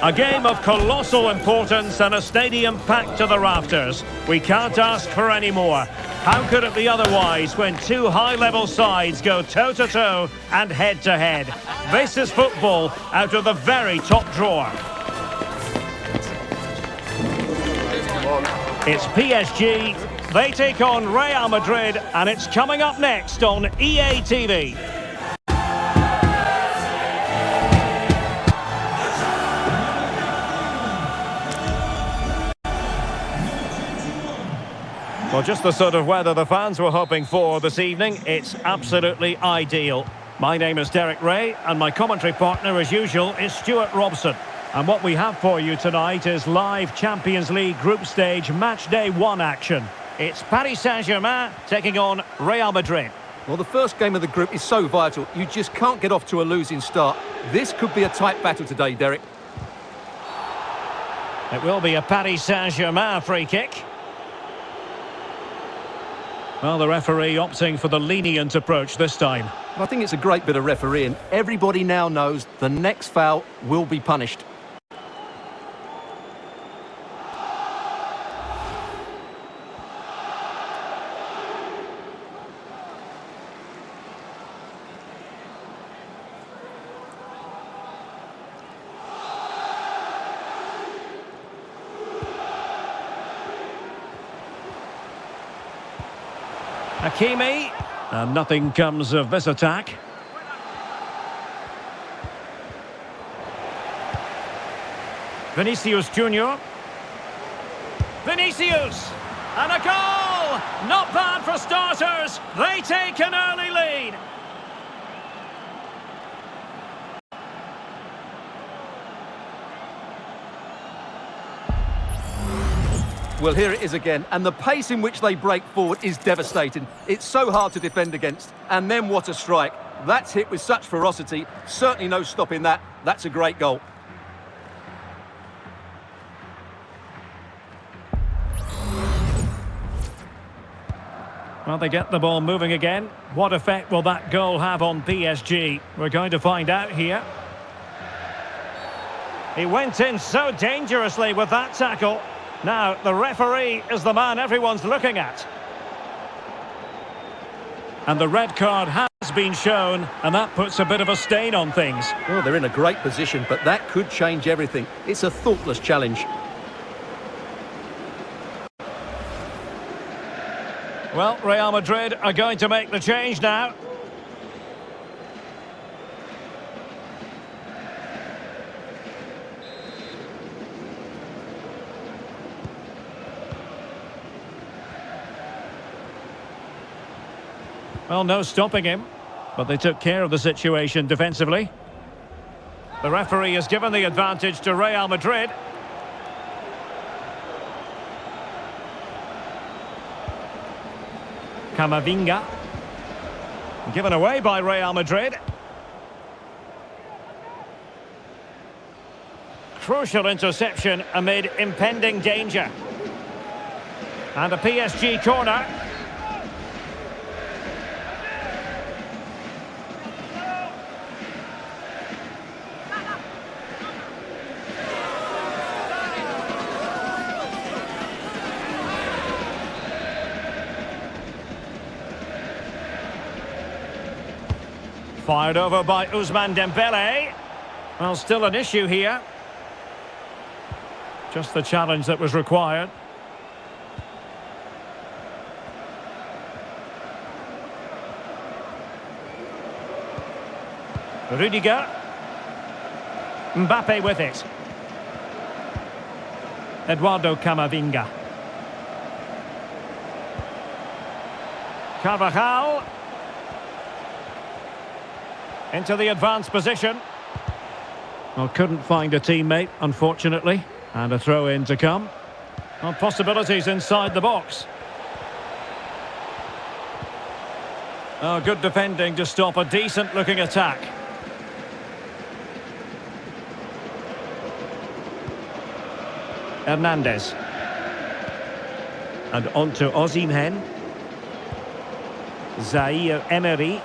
A game of colossal importance and a stadium packed to the rafters. We can't ask for any more. How could it be otherwise when two high-level sides go toe-to-toe and head-to-head? This is football out of the very top drawer. It's PSG, they take on Real Madrid, and it's coming up next on EA TV. Well, just the sort of weather the fans were hoping for this evening. It's absolutely ideal. My name is Derek Ray, and my commentary partner, as usual, is Stuart Robson. And what we have for you tonight is live Champions League group stage match day 1 action. It's Paris Saint-Germain taking on Real Madrid. Well, the first game of the group is so vital. You just can't get off to a losing start. This could be a tight battle today, Derek. It will be a Paris Saint-Germain free kick. Well, the referee opting for the lenient approach this time. I think it's a great bit of refereeing. Everybody now knows the next foul will be punished. Hakimi, and nothing comes of this attack. Vinicius Junior. Vinicius! And a goal! Not bad for starters. They take an early lead. Well, here it is again, and the pace in which they break forward is devastating. It's so hard to defend against, and then what a strike. That's hit with such ferocity, certainly no stopping that. That's a great goal. Well, they get the ball moving again. What effect will that goal have on PSG? We're going to find out here. He went in so dangerously with that tackle. Now, the referee is the man everyone's looking at. And the red card has been shown, and that puts a bit of a stain on things. Well, they're in a great position, but that could change everything. It's a thoughtless challenge. Well, Real Madrid are going to make the change now. Well, no stopping him, but they took care of the situation defensively. The referee has given the advantage to Real Madrid. Camavinga. Given away by Real Madrid. Crucial interception amid impending danger. And a PSG corner. Fired over by Ousmane Dembele. Well, still an issue here. Just the challenge that was required. Rudiger. Mbappe with it. Eduardo Camavinga. Carvajal. Into the advanced position. Well, couldn't find a teammate, unfortunately. And a throw-in to come. Well, possibilities inside the box. Oh, good defending to stop a decent-looking attack. Hernandez. And on to Osimhen. Zaire Emery.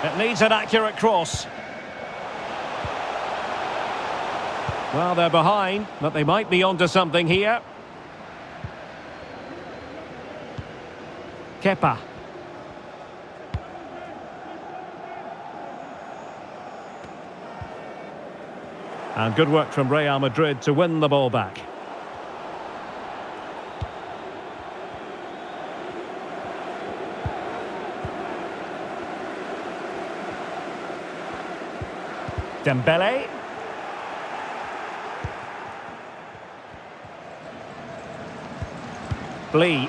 It needs an accurate cross. Well, they're behind, but they might be onto something here. Kepa. And good work from Real Madrid to win the ball back. Dembele. Lee.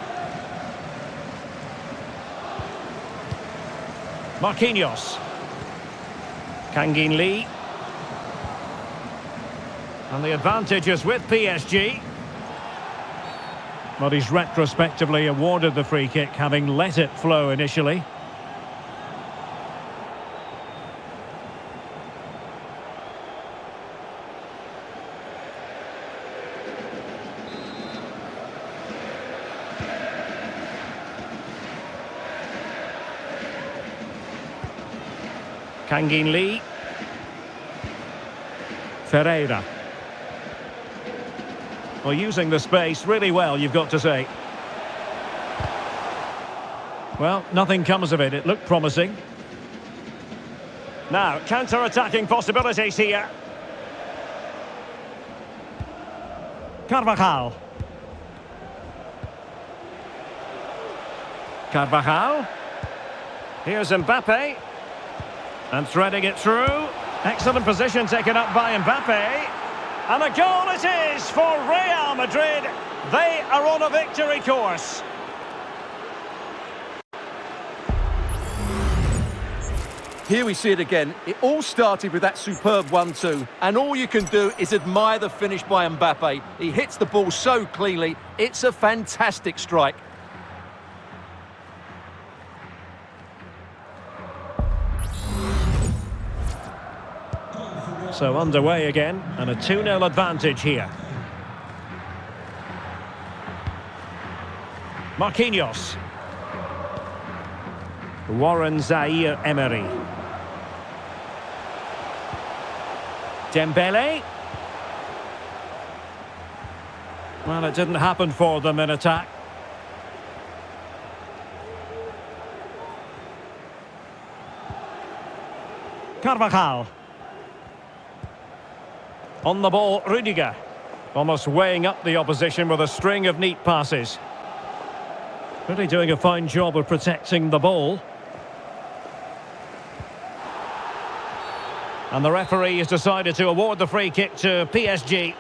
Marquinhos. Kangin Lee. And the advantage is with PSG. But he's retrospectively awarded the free kick, having let it flow initially. Kangin Lee. Ferreira. Well, using the space really well, you've got to say. Well, nothing comes of it. It looked promising. Now, counter-attacking possibilities here. Carvajal. Carvajal. Here's Mbappe. And threading it through. Excellent position taken up by Mbappe. And a goal it is for Real Madrid. They are on a victory course. Here we see it again. It all started with that superb 1-2. And all you can do is admire the finish by Mbappe. He hits the ball so cleanly. It's a fantastic strike. So underway again, and a 2-0 advantage here. Marquinhos. Warren Zaire-Emery. Dembele. Well, it didn't happen for them in attack. Carvajal. On the ball, Rudiger. Almost weighing up the opposition with a string of neat passes. Really doing a fine job of protecting the ball. And the referee has decided to award the free kick to PSG.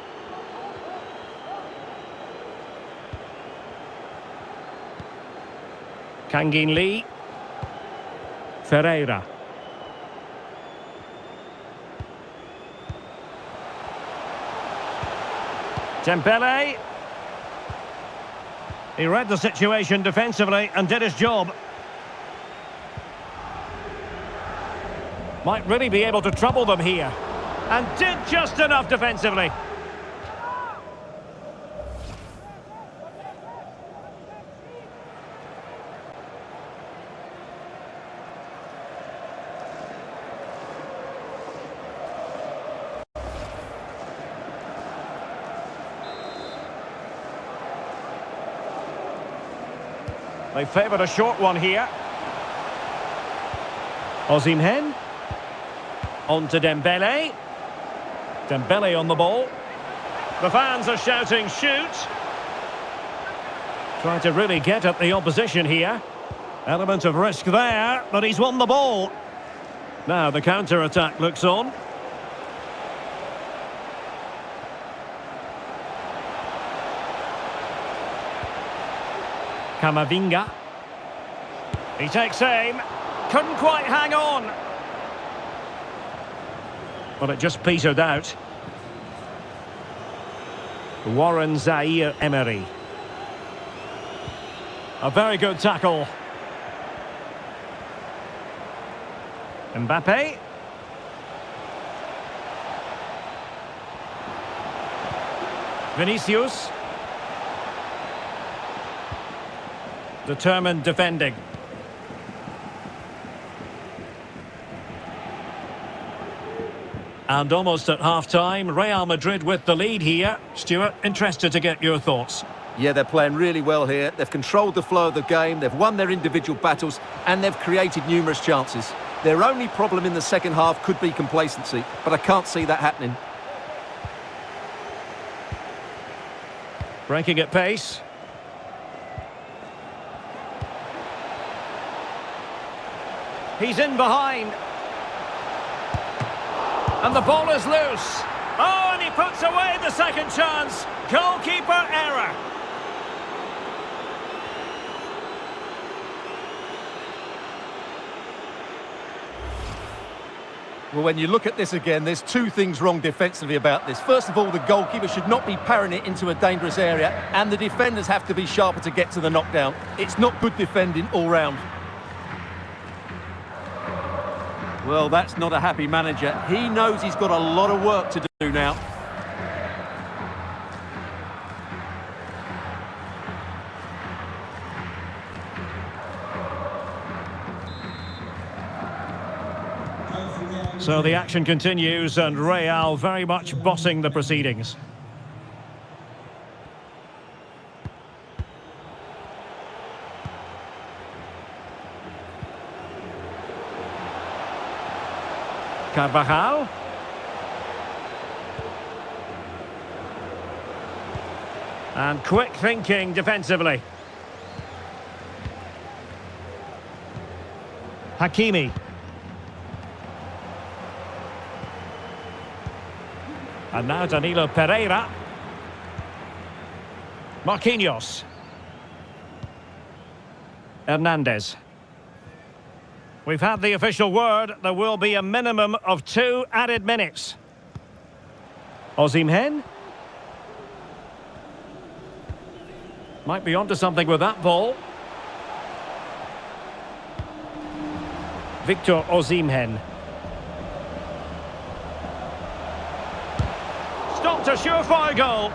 Kangin Lee. Ferreira. Dembele. He read the situation defensively and did his job. Might really be able to trouble them here. And did just enough defensively. They favoured a short one here. Osimhen. On to Dembele. Dembele on the ball. The fans are shouting, shoot! Trying to really get at the opposition here. Element of risk there, but he's won the ball. Now the counter-attack looks on. Camavinga. He takes aim. Couldn't quite hang on. But it just petered out. Warren Zaire-Emery. A very good tackle. Mbappe. Vinicius. Determined defending. And almost at half-time, Real Madrid with the lead here. Stuart, interested to get your thoughts. Yeah, they're playing really well here. They've controlled the flow of the game, they've won their individual battles, and they've created numerous chances. Their only problem in the second half could be complacency, but I can't see that happening. Breaking at pace. He's in behind. And the ball is loose. Oh, and he puts away the second chance. Goalkeeper error. Well, when you look at this again, there's two things wrong defensively about this. First of all, the goalkeeper should not be parrying it into a dangerous area, and the defenders have to be sharper to get to the knockdown. It's not good defending all round. Well, that's not a happy manager. He knows he's got a lot of work to do now. So the action continues and Real very much bossing the proceedings. Carvajal. And quick thinking defensively. Hakimi. And now Danilo Pereira. Marquinhos. Hernandez. We've had the official word. There will be a minimum of 2 added minutes. Osimhen. Might be onto something with that ball. Victor Osimhen. Stopped a surefire goal.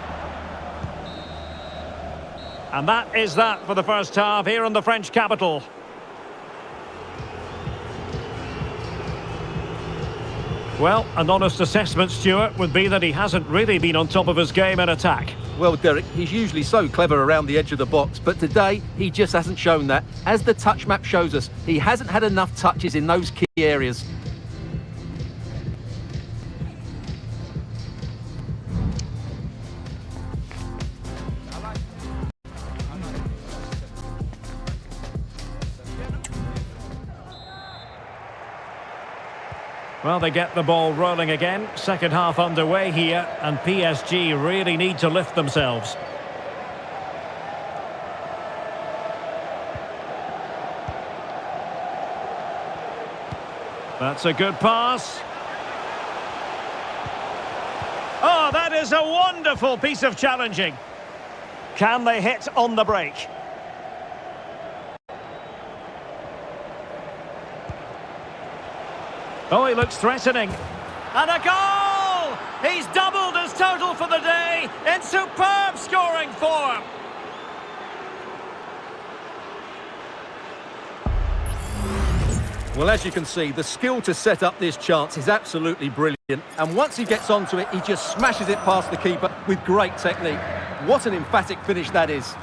And that is that for the first half here in the French capital. Well, an honest assessment, Stuart, would be that he hasn't really been on top of his game in attack. Well, Derek, he's usually so clever around the edge of the box, but today he just hasn't shown that. As the touch map shows us, he hasn't had enough touches in those key areas. Well, they get the ball rolling again. Second half underway here, and PSG really need to lift themselves. That's a good pass. Oh, that is a wonderful piece of challenging. Can they hit on the break? Oh, he looks threatening. And a goal! He's doubled his total for the day in superb scoring form. Well, as you can see, the skill to set up this chance is absolutely brilliant. And once he gets onto it, he just smashes it past the keeper with great technique. What an emphatic finish that is.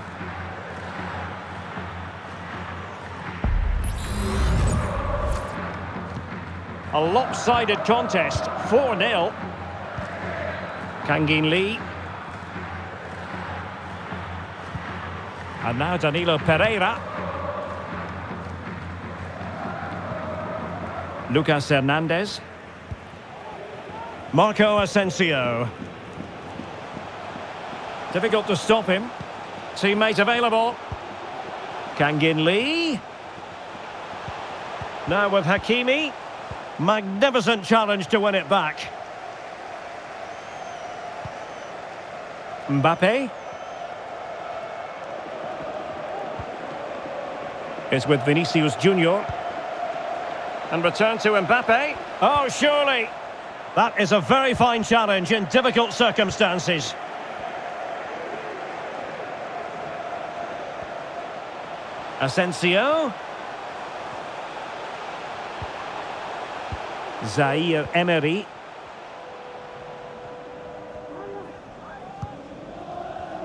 A lopsided contest, 4-0. Kangin Lee. And now Danilo Pereira. Lucas Hernandez. Marco Asensio. Difficult to stop him. Teammate available. Kangin Lee. Now with Hakimi. Magnificent challenge to win it back. Mbappe. Is with Vinicius Junior. And return to Mbappe. Oh, surely. That is a very fine challenge in difficult circumstances. Asensio. Zaire Emery.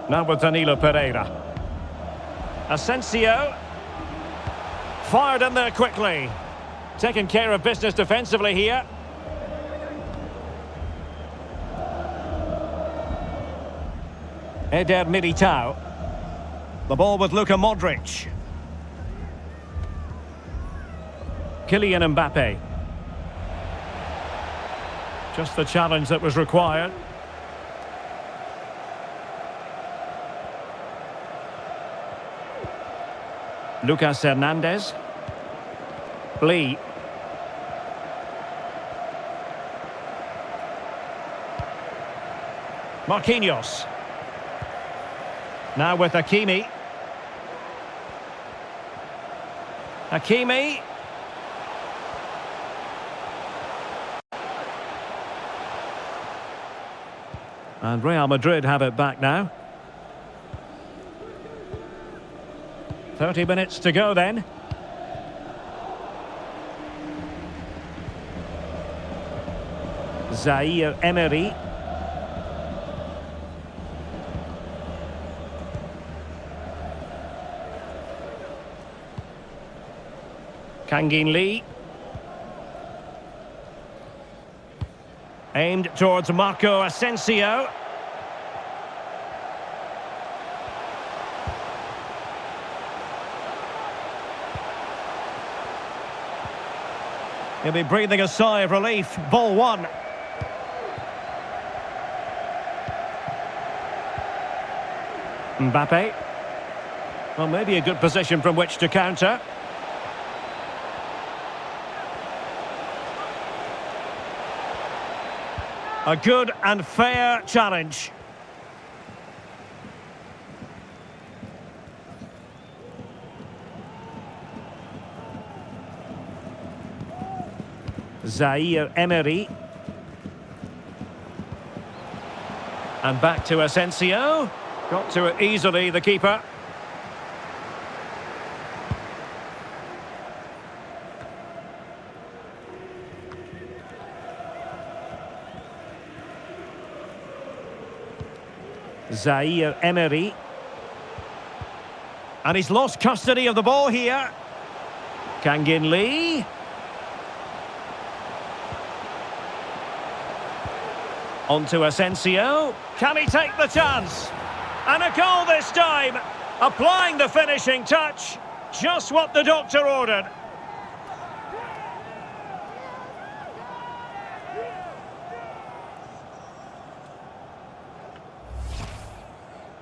Now with Danilo Pereira. Asensio. Fired in there quickly. Taking care of business defensively here. Eder Militao. The ball with Luka Modric. Kylian Mbappe. Just the challenge that was required. Lucas Hernandez. Lee. Marquinhos. Now with Hakimi. Hakimi. And Real Madrid have it back now. 30 minutes to go then. Zaire Emery. Kangin Lee. Aimed towards Marco Asensio. He'll be breathing a sigh of relief. Ball one. Mbappe. Well, maybe a good position from which to counter. A good and fair challenge. Zaire Emery. And back to Asensio. Got to it easily, the keeper. Zaire Emery. And he's lost custody of the ball here. Kangin Lee. On to Asensio. Can he take the chance? And a goal this time. Applying the finishing touch. Just what the doctor ordered.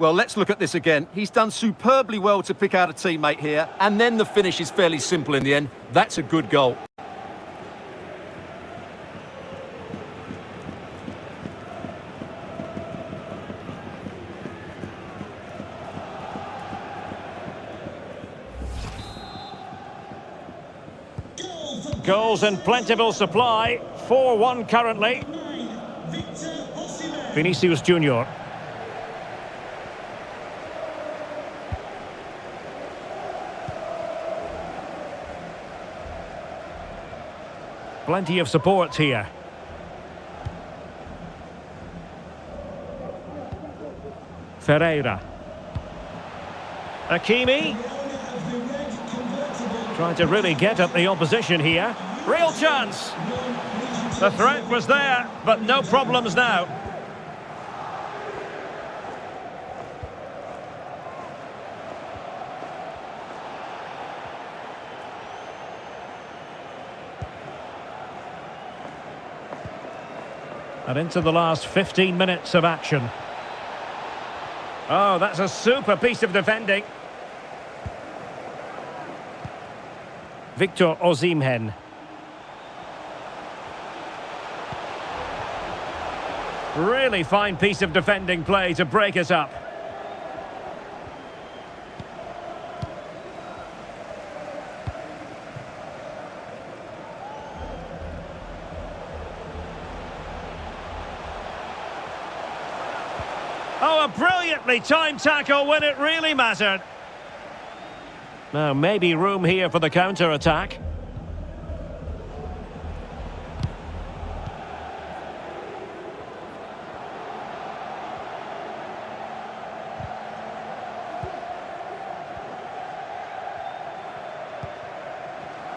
Well, let's look at this again. He's done superbly well to pick out a teammate here, and then the finish is fairly simple in the end. That's a good goal. Goals in plentiful supply. 4-1 currently. Vinicius Junior. Plenty of support here. Ferreira. Hakimi. Trying to really get at the opposition here. Real chance. The threat was there, but no problems now. And into the last 15 minutes of action. Oh, that's a super piece of defending. Victor Osimhen. Really fine piece of defending play to break us up. Oh, a brilliantly timed tackle when it really mattered. Now, maybe room here for the counter-attack.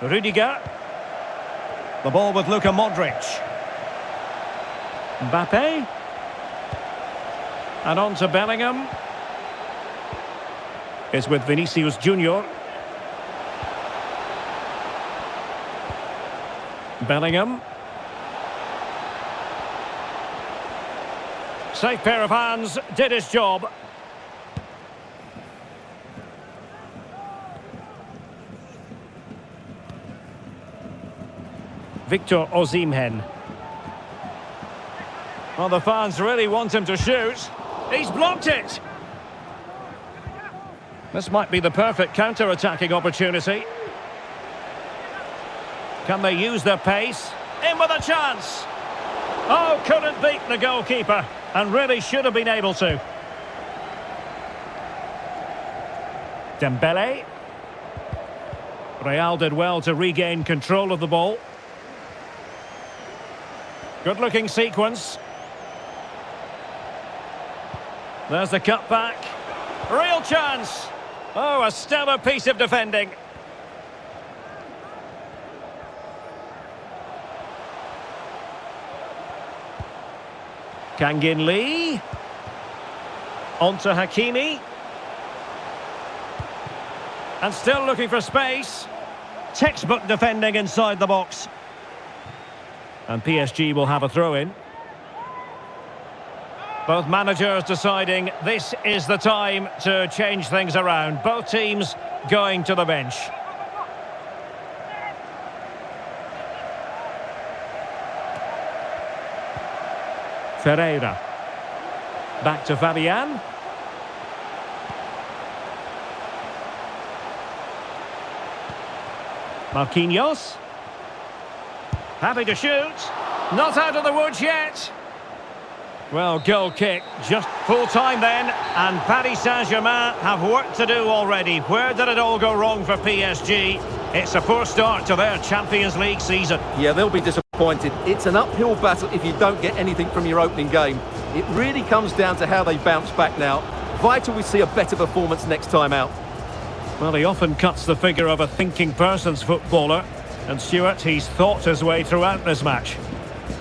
Rudiger. The ball with Luka Modric. Mbappe. And on to Bellingham. It's with Vinicius Junior. Bellingham. Safe pair of hands, did his job. Victor Osimhen. Well, the fans really want him to shoot. He's blocked it. This might be the perfect counter-attacking opportunity. Can they use their pace? In with a chance. Oh, couldn't beat the goalkeeper. And really should have been able to. Dembele. Real did well to regain control of the ball. Good-looking sequence. There's the cutback. Real chance. Oh, a stellar piece of defending. Kangin Lee. On to Hakimi. And still looking for space. Textbook defending inside the box. And PSG will have a throw-in. Both managers deciding this is the time to change things around. Both teams going to the bench. Ferreira. Back to Fabian. Marquinhos. Happy to shoot. Not out of the woods yet. Well, goal kick. Just full time then. And Paris Saint-Germain have work to do already. Where did it all go wrong for PSG? It's a poor start to their Champions League season. Yeah, they'll be disappointed. It's an uphill battle if you don't get anything from your opening game. It really comes down to how they bounce back now. Vital we see a better performance next time out. Well, he often cuts the figure of a thinking person's footballer. And Stuart, he's thought his way throughout this match.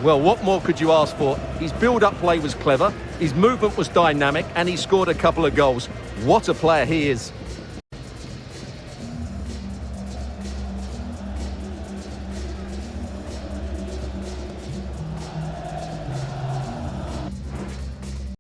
Well, what more could you ask for? His build-up play was clever, his movement was dynamic, and he scored a couple of goals. What a player he is.